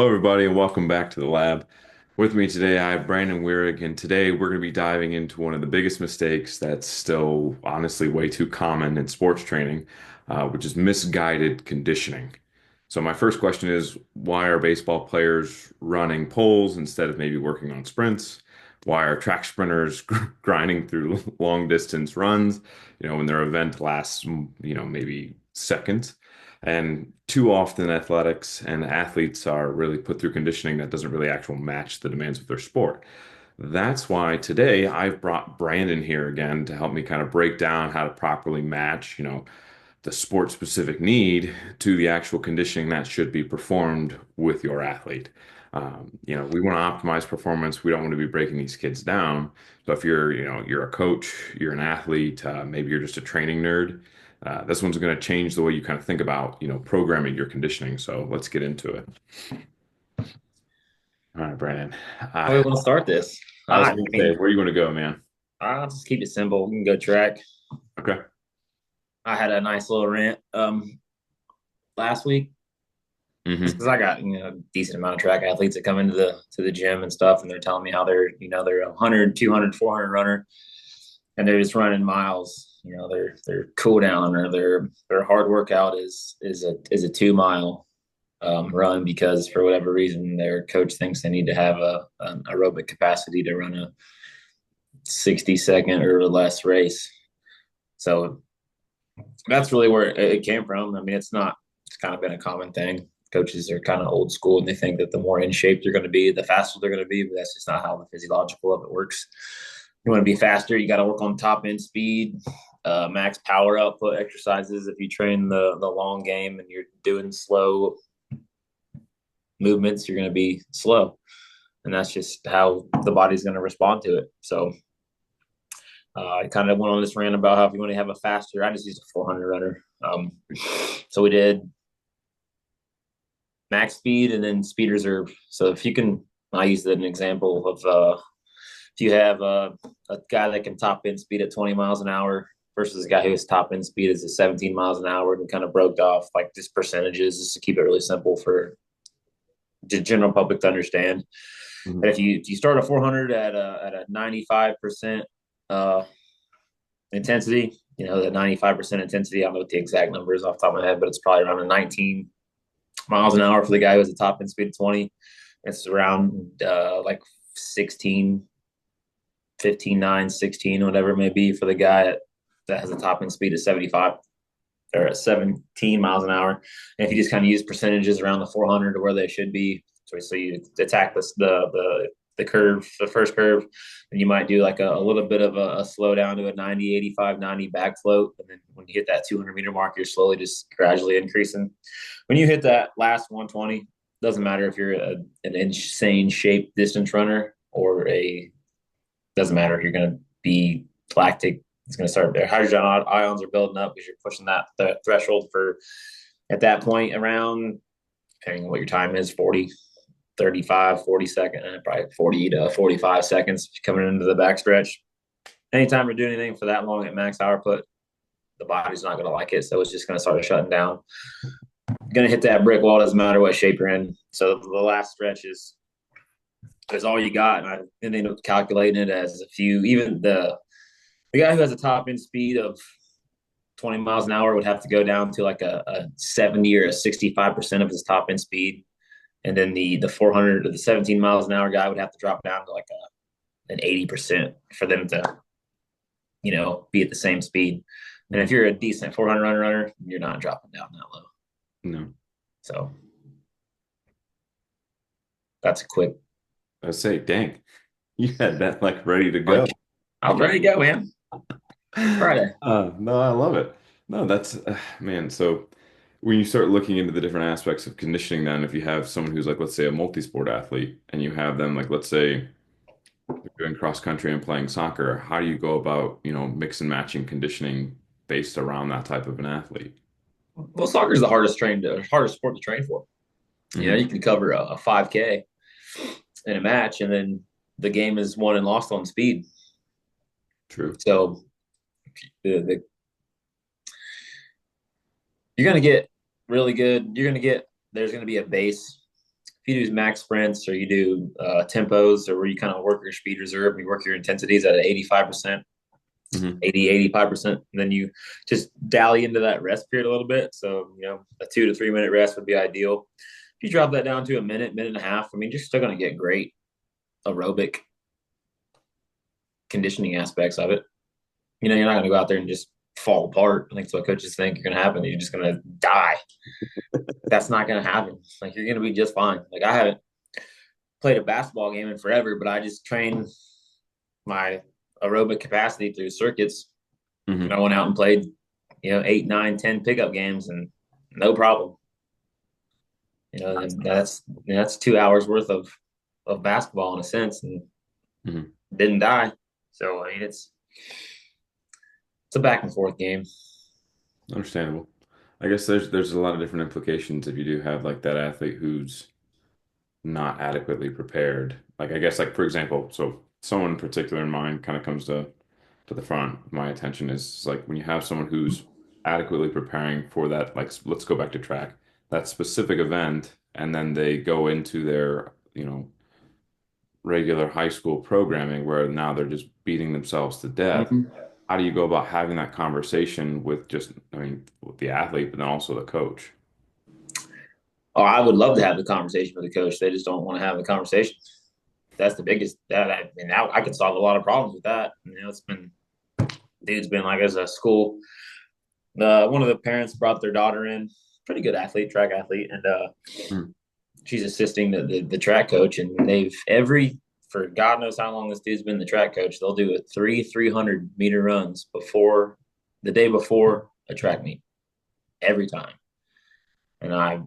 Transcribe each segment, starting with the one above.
Hello, everybody, and welcome back to the lab. With me today, I have Brandon Weirig, and today we're going to be diving into one of the biggest mistakes that's still honestly way too common in sports training, which is misguided conditioning. So, my first question is, why are baseball players running poles instead of maybe working on sprints? Why are track sprinters grinding through long distance runs, when their event lasts, maybe seconds? And too often, athletics and athletes are really put through conditioning that doesn't really actually match the demands of their sport. That's why today I've brought Brandon here again to help me kind of break down how to properly match, the sport specific need to the actual conditioning that should be performed with your athlete. We want to optimize performance. We don't want to be breaking these kids down. So if you're a coach, you're an athlete, maybe you're just a training nerd, this one's going to change the way you kind of think about, programming your conditioning. So let's get into it. All right, Brandon. How we I, want to start this? I was I going to say, mean, where are you going to go, man? I'll just keep it simple. We can go track. Okay. I had a nice little rant last week Hmm. because I got a decent amount of track athletes that come into the gym and stuff, and they're telling me how they're 100, 200, 400 runner, and they're just running miles. Their cool down or their hard workout is a 2 mile run because for whatever reason their coach thinks they need to have an aerobic capacity to run a 60-second or less race. So that's really where it came from. I mean, it's kind of been a common thing. Coaches are kind of old school and they think that the more in shape they're going to be, the faster they're going to be, but that's just not how the physiological of it works. You want to be faster, you got to work on top end speed, max power output exercises. If you train the long game and you're doing slow movements, you're going to be slow. And that's just how the body's going to respond to it. So I kind of went on this rant about how if you want to have a faster, I just used a 400 runner. So we did max speed and then speed reserve. So if you can, I use an example of if you have a guy that can top end speed at 20 miles an hour versus a guy whose top end speed is at 17 miles an hour, and kind of broke off like just percentages just to keep it really simple for the general public to understand. Hmm. But if you start a 400 at a 95% uh, intensity, the 95% intensity, I don't know what the exact number is off the top of my head, but it's probably around a 19 miles an hour for the guy who has a top end speed of 20. It's around like 16, 15, 9, 16, whatever it may be for the guy that has a top end speed of 75 or at 17 miles an hour. And if you just kind of use percentages around the 400 to where they should be, so you attack the curve, the first curve, and you might do like a little bit of a slow down to a 90, 85, 90 back float. And then when you hit that 200-meter mark, you're slowly just gradually increasing. When you hit that last 120, doesn't matter if you're an insane shape distance runner or doesn't matter if you're going to be lactic. It's going to start there. Hydrogen ions are building up because you're pushing the threshold for at that point around, depending on what your time is, 40, 35, 40 seconds, probably 40 to 45 seconds coming into the backstretch. Anytime you're doing anything for that long at max output, the body's not going to like it. So it's just going to start shutting down. You're going to hit that brick wall, doesn't matter what shape you're in. So the last stretch is all you got. And I ended up calculating it as a few, even the guy who has a top end speed of 20 miles an hour would have to go down to like a 70 or a 65% of his top end speed. And then the 400 or the 17 miles an hour guy would have to drop down to like an 80% for them to, be at the same speed. And if you're a decent 400 runner, you're not dropping down that low. No, So that's a quick, I say, dang, you had that like ready to like, go. I was ready to go, man. Friday. No, I love it. No, that's man. So when you start looking into the different aspects of conditioning, then if you have someone who's like, let's say, a multi-sport athlete, and you have them like, let's say, they're doing cross country and playing soccer, how do you go about, mix and matching conditioning based around that type of an athlete? Well, soccer is the hardest sport to train for. Hmm. You can cover a 5K in a match, and then the game is won and lost on speed. True. So the you're going to get really good. There's going to be a base. if you do max sprints or you do tempos or where you kind of work your speed reserve, you work your intensities at 85%, Hmm. 85%, and then you just dally into that rest period a little bit. So, a 2 to 3 minute rest would be ideal. If you drop that down to a minute, minute and a half, I mean, you're still going to get great aerobic conditioning aspects of it. You're not going to go out there and just fall apart. I think that's what coaches think you're going to happen. You're just going to die. That's not going to happen. Like, you're going to be just fine. Like, I haven't played a basketball game in forever, but I just trained my aerobic capacity through circuits. And I Hmm. went out and played, 8, 9, 10 pickup games and no problem. And that's 2 hours worth of basketball in a sense and Hmm. didn't die. So I mean it's a back and forth game. Understandable. I guess there's a lot of different implications if you do have like that athlete who's not adequately prepared. Like I guess like for example, so someone in particular in mind kind of comes to the front of my attention is like when you have someone who's adequately preparing for that, like let's go back to track, that specific event, and then they go into their, regular high school programming where now they're just beating themselves to death. Mm-hmm. How do you go about having that conversation with just, I mean, with the athlete, but then also the coach? Oh, I would love to have the conversation with the coach. They just don't want to have the conversation. That's the biggest. I could solve a lot of problems with that. It's been dude's been like as a school. One of the parents brought their daughter in, pretty good athlete, track athlete, and Mm. she's assisting the track coach. And they've every for God knows how long this dude's been the track coach. They'll do a 300-meter runs before the day before a track meet every time. And I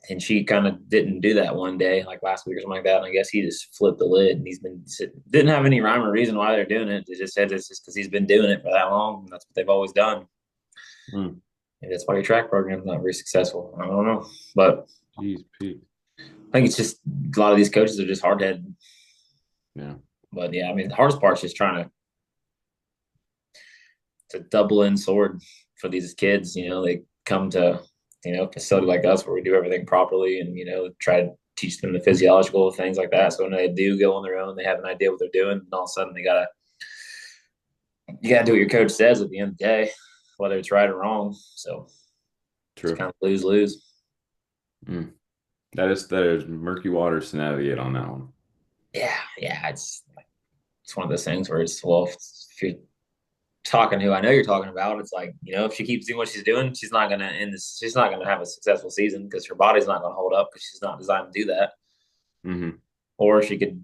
and she kind of didn't do that one day, like last week or something like that. And I guess he just flipped the lid, and he's been didn't have any rhyme or reason why they're doing it. They just said it's just because he's been doing it for that long, and that's what they've always done. Mm. Maybe that's why your track program's not very successful. I don't know, but Jeez, Pete. I think it's just a lot of these coaches are just hard headed. Yeah. But yeah, I mean, the hardest part is just trying to double in sword for these kids. They come to a facility like us where we do everything properly, and try to teach them the physiological things like that. So when they do go on their own, they have an idea what they're doing, and all of a sudden you gotta do what your coach says at the end of the day, whether it's right or wrong. So it's True. kind of lose lose. Mm. That is murky waters to navigate on that one. Yeah, yeah, it's one of those things where it's well, if you're talking who I know you're talking about, it's like, if she keeps doing what she's doing, she's not gonna end this. She's not gonna have a successful season because her body's not gonna hold up because she's not designed to do that. Hmm. Or she could,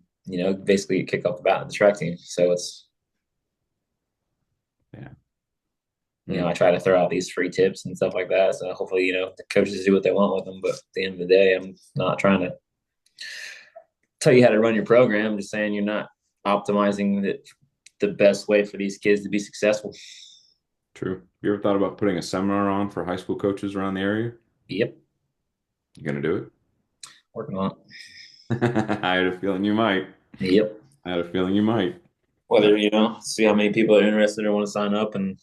basically kick off the bat in the track team. So it's, Yeah. I Mm. try to throw out these free tips and stuff like that. So hopefully, the coaches do what they want with them. But at the end of the day, I'm not trying to tell you how to run your program. I'm just saying you're not optimizing the best way for these kids to be successful. True. You ever thought about putting a seminar on for high school coaches around the area? Yep, You gonna do working on it? I had a feeling you might. it. Yep. I had a feeling you might. Whether see how many people are interested or want to sign up, and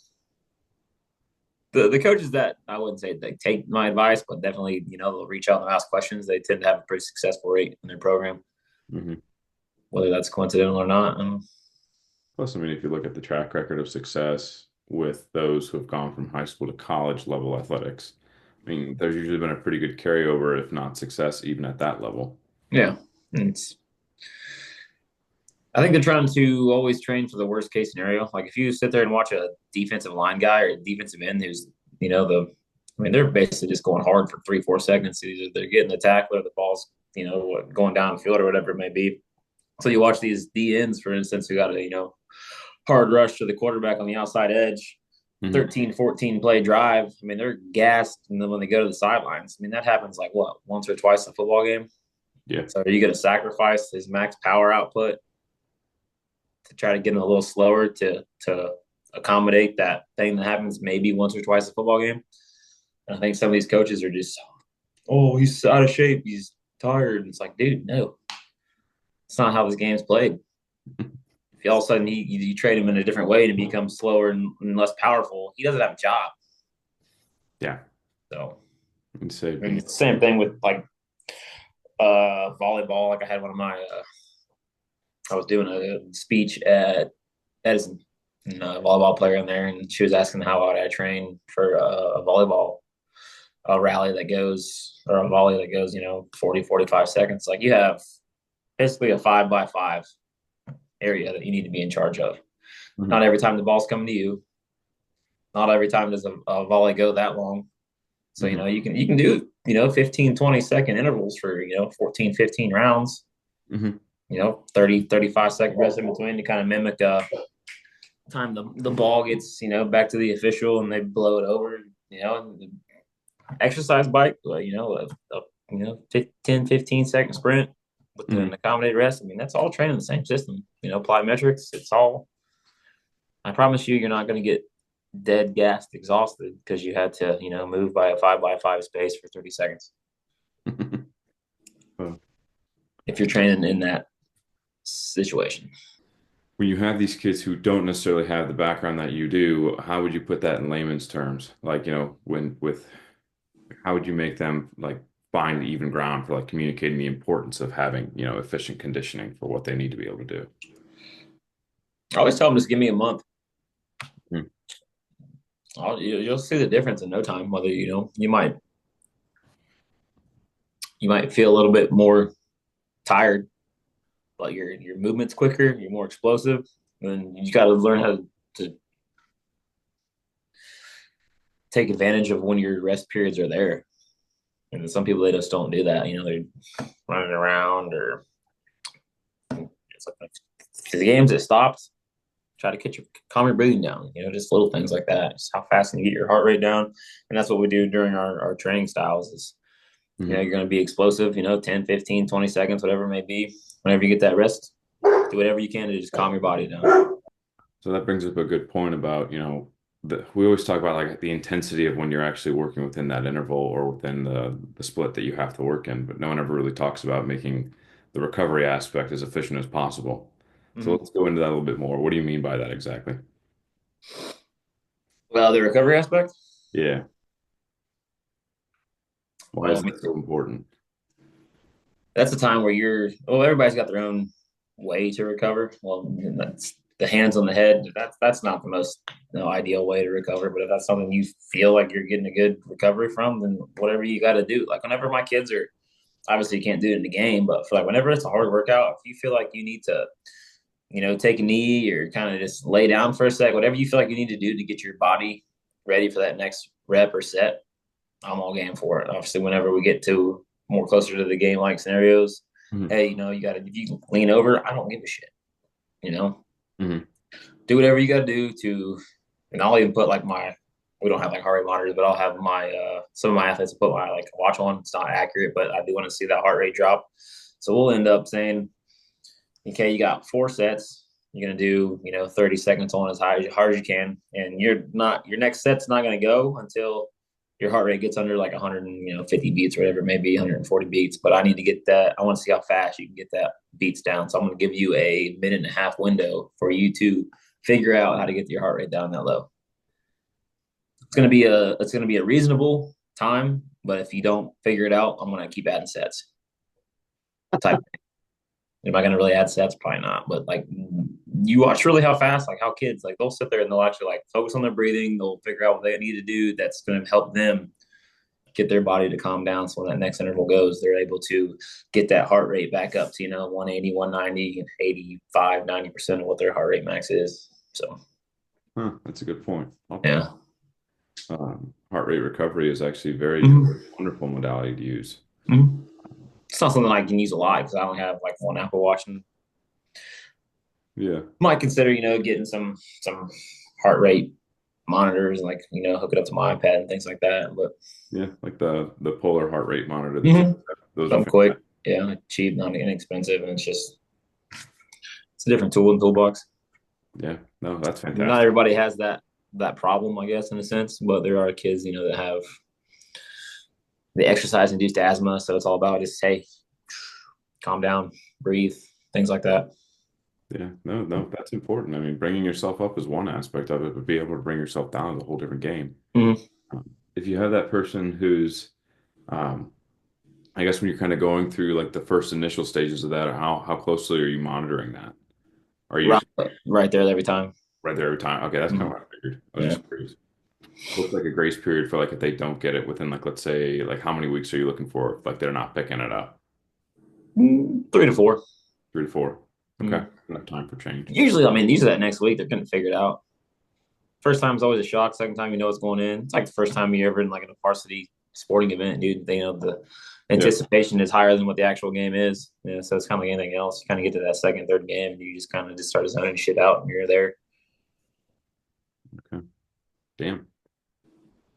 the coaches that I wouldn't say they take my advice, but definitely they'll reach out and ask questions. They tend to have a pretty successful rate in their program, Hmm. whether that's coincidental or not. And Plus, I mean, if you look at the track record of success with those who have gone from high school to college level athletics, I mean, there's usually been a pretty good carryover, if not success, even at that level. yeah, it's I think they're trying to always train for the worst case scenario. Like if you sit there and watch a defensive line guy or a defensive end who's, I mean, they're basically just going hard for 3, 4 seconds. Either they're getting the tackle or the ball's, going downfield or whatever it may be. So you watch these D ends, for instance, who got a, hard rush to the quarterback on the outside edge, Hmm. 13, 14 play drive. I mean, they're gassed. And then when they go to the sidelines, I mean, that happens like what, once or twice in a football game. Yeah. So are you going to sacrifice his max power output to try to get him a little slower to accommodate that thing that happens maybe once or twice a football game. And I think some of these coaches are just, oh, he's out of shape, he's tired. And it's like, dude, no, it's not how this game's played. If all of a sudden you trade him in a different way to become slower and less powerful, he doesn't have a job. Yeah. So And so, I mean, it's the same thing with like volleyball. Like I had one of my, I was doing a speech at Edison, and a volleyball player in there, and she was asking how would I train for a volleyball a rally that goes or a volley that goes, 40, 45 seconds. Like you have basically a 5 by 5 area that you need to be in charge of. Not Hmm. every time the ball's coming to you. Not every time does a volley go that long. So, Hmm. you can do, 15, 20-second intervals for, 14, 15 rounds, Hmm. 30, 35-second rest in between to kind of mimic time the ball gets, back to the official and they blow it over, exercise bike, a 10, 15-second sprint with an Hmm. accommodated rest. I mean, that's all training the same system, plyometrics. It's all, I promise you, you're not going to get dead gassed, exhausted because you had to, move by a 5 by 5 space for 30 seconds Well, if you're training in that situation. when you have these kids who don't necessarily have the background that you do, how would you put that in layman's terms? Like, when with how would you make them like find even ground for like communicating the importance of having, efficient conditioning for what they need to be able to do? I always tell them just give me a month. Mm. You'll see the difference in no time. Whether you might feel a little bit more tired, but your movement's quicker, you're more explosive, and you got to learn how to take advantage of when your rest periods are there. And some people they just don't do that. They're running around or it's like the games it stops. Try to calm your breathing down. Just little things like that. Just how fast can you get your heart rate down, and that's what we do during our training styles. Is Hmm. you're going to be explosive. 10, 15, 20 seconds, whatever it may be. Whenever you get that rest, do whatever you can to just calm your body down. So that brings up a good point about, we always talk about like the intensity of when you're actually working within that interval or within the split that you have to work in, but no one ever really talks about making the recovery aspect as efficient as possible. So Mm-hmm. let's go into that a little bit more. What do you mean by that exactly? Well, the recovery aspect. Yeah. Why Well, I is mean, that so important? that's a time where everybody's got their own way to recover. Well, that's the hands on the head. That's not the most ideal way to recover. But if that's something you feel like you're getting a good recovery from, then whatever you got to do. Like whenever my kids are obviously you can't do it in the game, but for like whenever it's a hard workout, if you feel like you need to, take a knee or kind of just lay down for a sec, whatever you feel like you need to do to get your body ready for that next rep or set, I'm all game for it. Obviously, whenever we get to more closer to the game like scenarios, Hmm. hey, you got to, if you lean over, I don't give a shit, you know, Hmm. do whatever you got to do to, and I'll even put like we don't have like heart rate monitors, but I'll have some of my athletes put my like watch on. It's not accurate, but I do want to see that heart rate drop. So we'll end up saying, okay, you got 4 sets. You're gonna do, 30 seconds on as hard as you can, and your next set's not gonna go until your heart rate gets under like 150 beats or whatever it may be, 140 beats. But I need to get that. I want to see how fast you can get that beats down. So I'm gonna give you a minute and a half window for you to figure out how to get your heart rate down that low. It's gonna be a reasonable time, but if you don't figure it out, I'm gonna keep adding sets. Type. Am I going to really add sets? Probably not. But like, you watch really how fast, like how kids, like they'll sit there and they'll actually like focus on their breathing. They'll figure out what they need to do. That's going to help them get their body to calm down. So when that next interval goes, they're able to get that heart rate back up to, 180, 190, 85, 90% of what their heart rate max is. So, Huh, that's a good point. Okay. yeah. Heart rate recovery is actually a very Mm-hmm. wonderful modality to use. Mm-hmm. It's not something I can use a lot because I don't have like one Apple Watch and Yeah. might consider, getting some heart rate monitors and like hook it up to my iPad and things like that. But Yeah. Like the polar heart rate monitor that you mm-hmm. those are Something quick, fantastic. yeah, cheap, not inexpensive, and it's a different tool in the toolbox. Yeah. No, that's Not fantastic. everybody has that problem, I guess, in a sense, but there are kids that have the exercise induced asthma, so it's all about just hey, calm down, breathe, things like that. Yeah, no, no, that's important. I mean, bringing yourself up is one aspect of it, but be able to bring yourself down is a whole different game. Mm-hmm. If you have that person who's um, I guess when you're kind of going through like the first initial stages of that, how closely are you monitoring that? Are you Right, right there every time. right there every time? Okay, that's kind of Mhm. what I figured. I was Yeah. just curious. What's like a grace period for like if they don't get it within like let's say like how many weeks are you looking for if like they're not picking it up? 3 to 4. 3 to 4. Okay, Mm. enough time for change. Usually that next week they're going to figure it out. First time is always a shock. Second time you know what's going in. It's like the first time you ever in like in a varsity sporting event, dude. They know the Yeah. anticipation is higher than what the actual game is. Yeah, so it's kind of like anything else. You kind of get to that second, third game, and you just kind of just start zoning shit out, and you're there. Okay. Damn.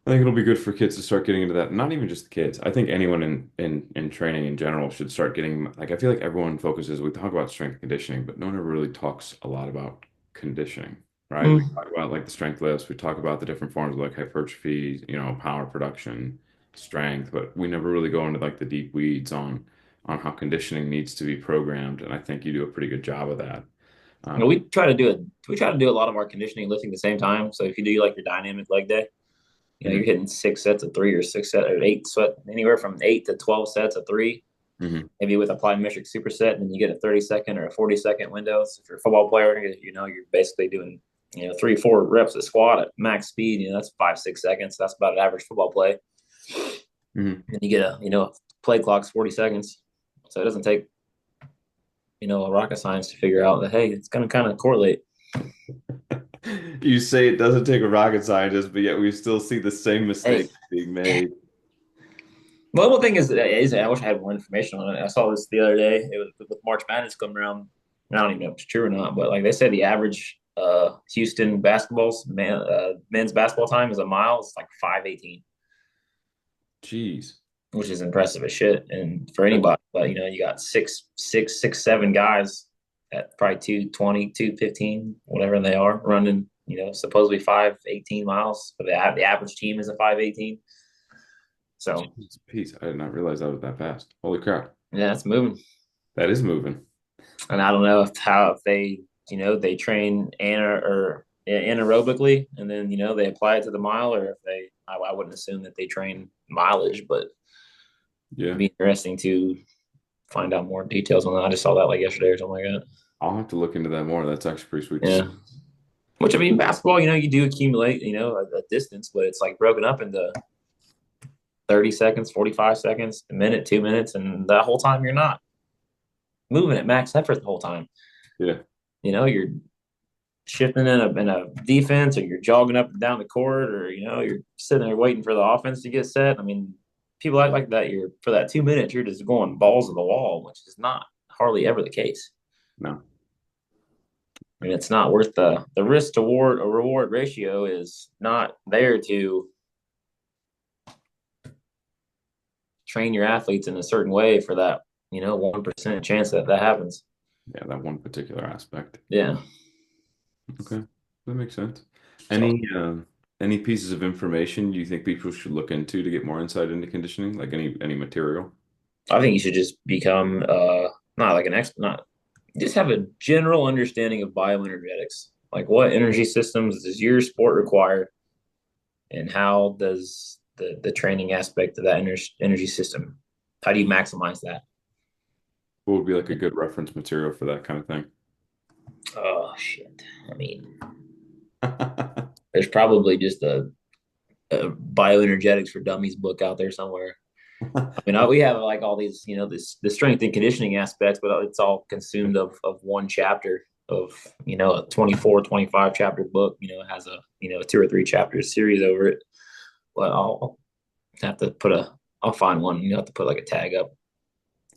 I think it'll be good for kids to start getting into that. Not even just the kids. I think anyone in training in general should start getting like I feel like everyone focuses, we talk about strength and conditioning, but no one ever really talks a lot about conditioning, right? We Mm. talk about like the strength lifts, we talk about the different forms of like hypertrophy, power production, strength, but we never really go into like the deep weeds on how conditioning needs to be programmed. And I think you do a pretty good job of that. You know, Um, we try to do a lot of our conditioning lifting at the same time. So if you do like your dynamic leg day, you're mhm, hitting 6 sets of 3 or 6 sets or 8 sweat anywhere from 8 to 12 sets of 3, mhm. maybe with a plyometric superset, and then you get a 30-second or a 40-second window. So if you're a football player, you're basically doing 3 4 reps of squat at max speed. That's 5 6 seconds. That's about an average football play. Mhm. And you get a play clock's 40 seconds, so it doesn't take a rocket science to figure out that hey, it's going to kind of correlate. You say it doesn't take a rocket scientist, but yet we still see the same Hey, mistakes being made. well, one thing is I wish I had more information on it. I saw this the other day. It was with March Madness coming around. I don't even know if it's true or not, but like they said, the average Houston men's basketball time is a mile. It's like 5:18, Jeez. which is impressive as shit. And for That- anybody, but you got six, 7 guys at probably 2:20, 2:15, whatever they are running. Supposedly 5:18 miles. But the average team is a 5:18. So Jeez, Peace. I did not realize that was that fast. Holy crap. yeah, it's moving. That is moving. And I don't know if they train anaerobically and then they apply it to the mile, or if I wouldn't assume that they train mileage, but it'd Yeah. be interesting to find out more details on that. I just saw that like yesterday or something like that. I'll have to look into that more. That's actually pretty sweet to see. Yeah. Which I mean, basketball, you do accumulate, a distance, but it's like broken up into 30 seconds, 45 seconds, a minute, 2 minutes, and that whole time you're not moving at max effort the whole time. Yeah. You're shifting in a defense, or you're jogging up and down the court, or you're sitting there waiting for the offense to get set. I mean, people act like that. You're for that 2 minutes, you're just going balls to the wall, which is not hardly ever the case. No. I mean, it's not worth the risk to reward ratio is not there to train your athletes in a certain way for that 1% chance that that happens. Yeah, that one particular aspect. Yeah. Okay. That makes sense. So Any pieces of information you think people should look into to get more insight into conditioning? Like any material? I think you should just become not like an expert, not just have a general understanding of bioenergetics. Like what energy systems does your sport require, and how does the training aspect of that energy system? How do you maximize that? What would be like a good reference material for that kind of thing? Oh shit! I mean, there's probably just a bioenergetics for dummies book out there somewhere. I mean, we have like all these, the strength and conditioning aspects, but it's all consumed of one chapter of, a 24, 25 chapter book. It has a 2 or 3 chapter series over it. But I'll have to I'll find one. You have to put like a tag up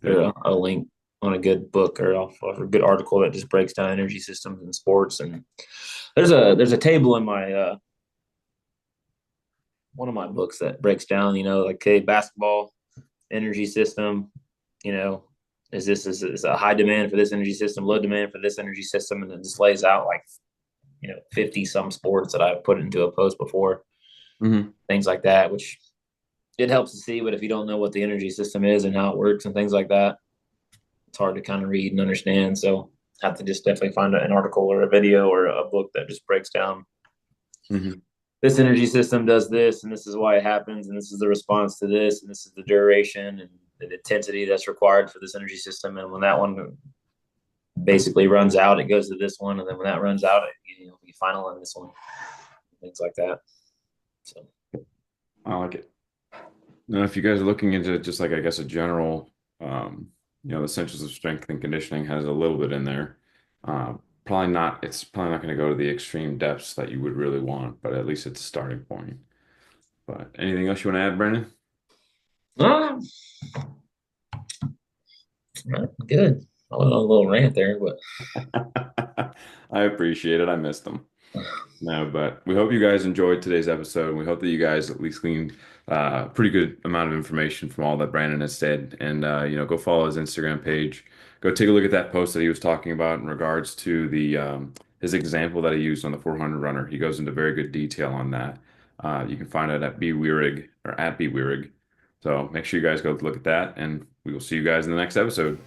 or Yeah. a link on a good book, or a good article that just breaks down energy systems in sports. And there's a table in my one of my books that breaks down, like, hey, basketball energy system, you know, is a high demand for this energy system, low demand for this energy system, and it just lays out like 50 some sports that I've put into a post before, Hmm. things like that, which it helps to see. But if you don't know what the energy system is and how it works and things like that, it's hard to kind of read and understand. So I have to just definitely find an article or a video or a book that just breaks down Hmm. this energy system does this, and this is why it happens, and this is the response to this, and this is the duration, and the intensity that's required for this energy system. And when that one basically runs out, it goes to this one, and then when that runs out, you final on this one, things like that. So, I like it. Now, if you guys are looking into just like I guess a general, the Essentials of Strength and Conditioning has a little bit in there. Uh, probably not. It's probably not going to go to the extreme depths that you would really want, but at least it's a starting point. But anything else you want to add, Brandon? uh, good. I went on a little rant there, but I appreciate it. I missed them. No, but we hope you guys enjoyed today's episode. We hope that you guys at least gleaned a pretty good amount of information from all that Brandon has said. And go follow his Instagram page. Go take a look at that post that he was talking about in regards to the his example that he used on the 400 runner. He goes into very good detail on that. You can find it at bweirig or at bweirig. So make sure you guys go look at that, and we will see you guys in the next episode.